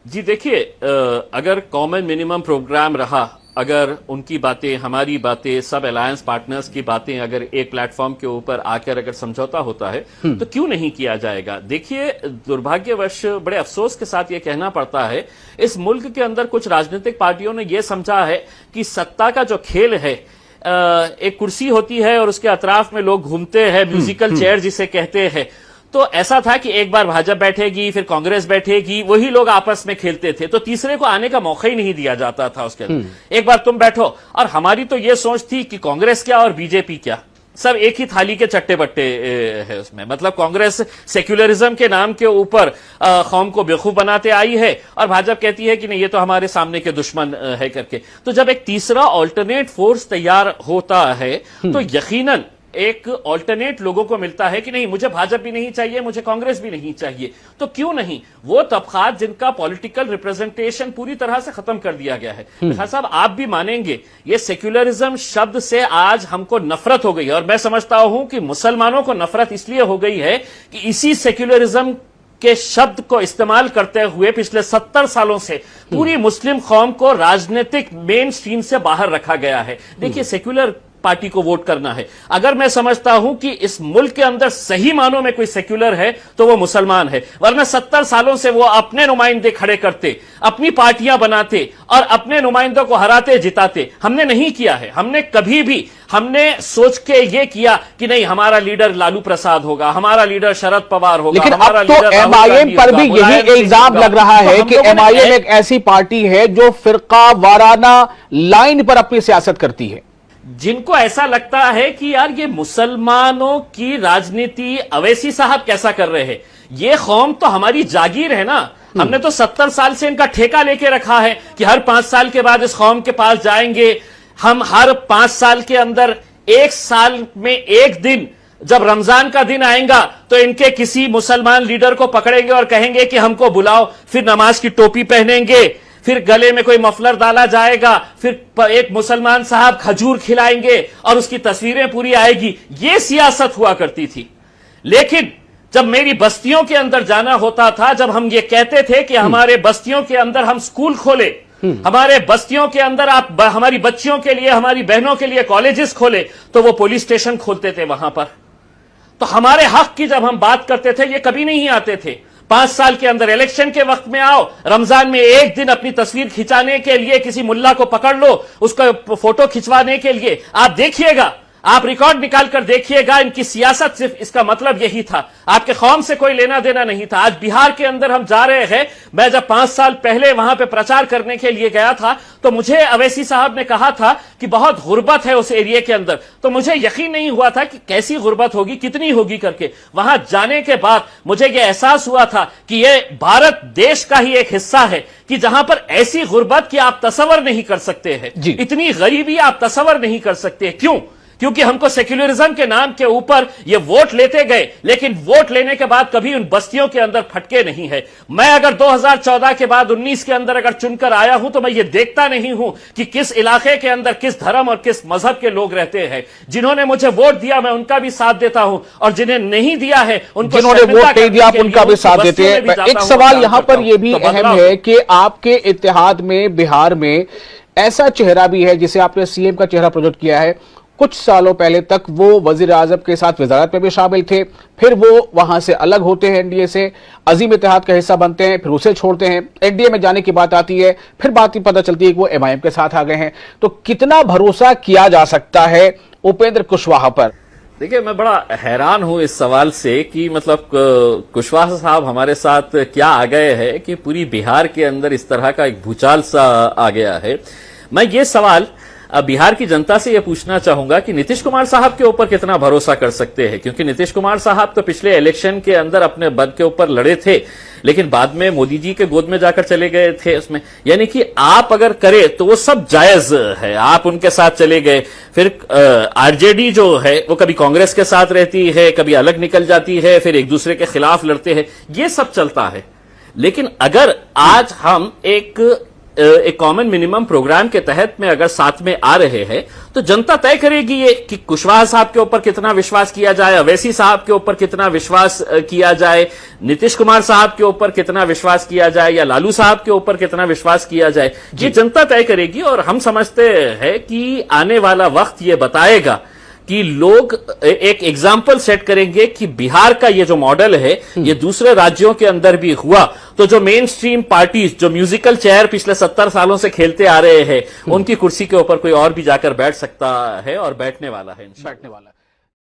जी देखिए, अगर common minimum programme रहा, अगर उनकी बातें, हमारी बातें, सब अलायंस पार्टनर्स की बातें अगर एक प्लेटफॉर्म के ऊपर आकर अगर समझौता होता है तो क्यों नहीं किया जाएगा। देखिए, दुर्भाग्यवश बड़े अफसोस के साथ ये कहना पड़ता है, इस मुल्क के अंदर कुछ राजनीतिक पार्टियों ने यह समझा है कि सत्ता का जो खेल है, एक कुर्सी होती है और उसके अतराफ में लोग घूमते हैं, म्यूजिकल चेयर जिसे कहते हैं। तो ऐसा था कि एक बार भाजपा बैठेगी, फिर कांग्रेस बैठेगी, वही लोग आपस में खेलते थे, तो तीसरे को आने का मौका ही नहीं दिया जाता था उसके अंदर। एक बार तुम बैठो, और हमारी तो ये सोच थी कि कांग्रेस क्या और बीजेपी क्या, सब एक ही थाली के चट्टे बट्टे है उसमें। मतलब कांग्रेस सेक्युलरिज्म के नाम के ऊपर कौम को बेवकूफ बनाते आई है, और भाजपा कहती है कि नहीं, ये तो हमारे सामने के दुश्मन है करके। तो जब एक तीसरा ऑल्टरनेट फोर्स तैयार होता है तो यकीनन एक ऑल्टरनेट लोगों को मिलता है कि नहीं, मुझे भाजपा भी नहीं चाहिए, मुझे कांग्रेस भी नहीं चाहिए। तो क्यों नहीं, वो तबकात जिनका पॉलिटिकल रिप्रेजेंटेशन पूरी तरह से खत्म कर दिया गया है। खान साहब, आप भी मानेंगे, ये सेक्युलरिज्म शब्द से आज हमको नफरत हो गई है, और मैं समझता हूं कि मुसलमानों को नफरत इसलिए हो गई है कि इसी सेक्युलरिज्म के शब्द को इस्तेमाल करते हुए पिछले 70 सालों से पूरी मुस्लिम कौम को राजनीतिक मेन स्ट्रीम से बाहर रखा गया है। देखिए, सेक्युलर पार्टी को वोट करना है। अगर मैं समझता हूं कि इस मुल्क के अंदर सही मानों में कोई सेक्युलर है तो वो मुसलमान है, वरना 70 सालों से वो अपने नुमाइंदे खड़े करते, अपनी पार्टियां बनाते और अपने नुमाइंदों को हराते जिताते। हमने नहीं किया है। हमने कभी भी, हमने सोच के ये किया कि नहीं, हमारा लीडर लालू प्रसाद होगा, हमारा लीडर शरद पवार होगा, लेकिन हमारा अब तो एमआईएम पर भी यही इल्जाम लग रहा है कि एमआईएम एक ऐसी पार्टी है जो फिरका वाराना लाइन पर अपनी सियासत करती है। जिनको ऐसा लगता है कि यार ये मुसलमानों की राजनीति अवैसी साहब कैसा कर रहे हैं, ये कौम तो हमारी जागीर है ना। हमने तो 70 साल से इनका ठेका लेके रखा है कि हर 5 साल के बाद इस कौम के पास जाएंगे हम। हर 5 साल के अंदर, 1 साल में एक दिन, जब रमजान का दिन आएगा तो इनके किसी मुसलमान लीडर को पकड़ेंगे और कहेंगे कि हमको बुलाओ, फिर नमाज की टोपी पहनेंगे, फिर गले में कोई मफलर डाला जाएगा, फिर एक मुसलमान साहब खजूर खिलाएंगे और उसकी तस्वीरें पूरी आएगी। ये सियासत हुआ करती थी। लेकिन जब मेरी बस्तियों के अंदर जाना होता था, जब हम ये कहते थे कि हमारे बस्तियों के अंदर हम स्कूल खोले, हमारे बस्तियों के अंदर आप हमारी बच्चियों के लिए, हमारी बहनों के लिए कॉलेजेस खोले, तो वो पुलिस स्टेशन खोलते थे वहां पर। तो हमारे हक की जब हम बात करते थे, ये कभी नहीं आते थे। 5 साल के अंदर इलेक्शन के वक्त में आओ, रमजान में एक दिन अपनी तस्वीर खिंचाने के लिए किसी मुल्ला को पकड़ लो, उसका फोटो खिंचवाने के लिए। आप देखिएगा, आप रिकॉर्ड निकाल कर देखिएगा, इनकी सियासत सिर्फ इसका मतलब यही था, आपके कौम से कोई लेना देना नहीं था। आज बिहार के अंदर हम जा रहे हैं। मैं जब 5 साल पहले वहां पे प्रचार करने के लिए गया था तो मुझे अवैसी साहब ने कहा था कि बहुत गुर्बत है उस एरिया के अंदर। तो मुझे यकीन नहीं हुआ था कि कैसी गुर्बत होगी, कितनी होगी करके। वहां जाने के बाद मुझे यह एहसास हुआ था कि यह भारत देश का ही एक हिस्सा है कि जहां पर ऐसी गुर्बत की आप तस्वर नहीं कर सकते हैं, इतनी गरीबी आप तस्वर नहीं कर सकते। क्यों? क्योंकि हमको सेक्युलरिज्म के नाम के ऊपर ये वोट लेते गए, लेकिन वोट लेने के बाद कभी उन बस्तियों के अंदर फटके नहीं है। मैं अगर 2014 के बाद 19 के अंदर अगर चुनकर आया हूं तो मैं ये देखता नहीं हूं कि किस इलाके के अंदर किस धर्म और किस मजहब के लोग रहते हैं। जिन्होंने मुझे वोट दिया मैं उनका भी साथ देता हूं, और जिन्हें नहीं दिया है उनको, जिन्होंने वोट नहीं दिया आप उनका भी साथ देते हैं। एक सवाल यहां पर यह भी अहम है कि आपके इत्तेहाद में बिहार में ऐसा चेहरा भी है जिसे आपने सीएम का चेहरा प्रोजेक्ट किया है। कुछ सालों पहले तक वो वजीर आजम के साथ वजारत में भी शामिल थे, फिर वो वहां से अलग होते हैं, एनडीए से अजीम इत्तेहाद का हिस्सा बनते हैं, फिर उसे छोड़ते हैं, एनडीए में जाने की बात आती है, फिर बात पता चलती है कि वो एमआईएम के साथ आ गए हैं। तो कितना भरोसा किया जा सकता है उपेंद्र कुशवाहा पर? देखिए, मैं बड़ा हैरान हूं इस सवाल से कि मतलब कुशवाहा साहब हमारे साथ क्या आ गए हैं कि पूरी बिहार के अंदर इस तरह का एक भूचाल सा आ गया है। मैं ये सवाल बिहार की जनता से यह पूछना चाहूंगा कि नीतीश कुमार साहब के ऊपर कितना भरोसा कर सकते हैं, क्योंकि नीतीश कुमार साहब तो पिछले इलेक्शन के अंदर अपने पद के ऊपर लड़े थे, लेकिन बाद में मोदी जी के गोद में जाकर चले गए थे उसमें। यानी कि आप अगर करें तो वो सब जायज है, आप उनके साथ चले गए। फिर आरजेडी जो है वो कभी कांग्रेस के साथ रहती है, कभी अलग निकल जाती है, फिर एक दूसरे के खिलाफ लड़ते हैं, ये सब चलता है। लेकिन अगर आज हम एक एक कॉमन मिनिमम प्रोग्राम के तहत में अगर साथ में आ रहे हैं तो जनता तय करेगी ये कि कुशवाहा साहब के ऊपर कितना विश्वास किया जाए, अवैसी साहब के ऊपर कितना विश्वास किया जाए, नीतीश कुमार साहब के ऊपर कितना विश्वास किया जाए या लालू साहब के ऊपर कितना विश्वास किया जाए, ये जनता तय करेगी। और हम समझते हैं कि आने वाला वक्त ये बताएगा कि लोग एक एग्जाम्पल सेट करेंगे कि बिहार का ये जो मॉडल है ये दूसरे राज्यों के अंदर भी हुआ तो जो मेन स्ट्रीम पार्टीज जो म्यूजिकल चेयर पिछले 70 सालों से खेलते आ रहे हैं उनकी कुर्सी के ऊपर कोई और भी जाकर बैठ सकता है और बैठने वाला है।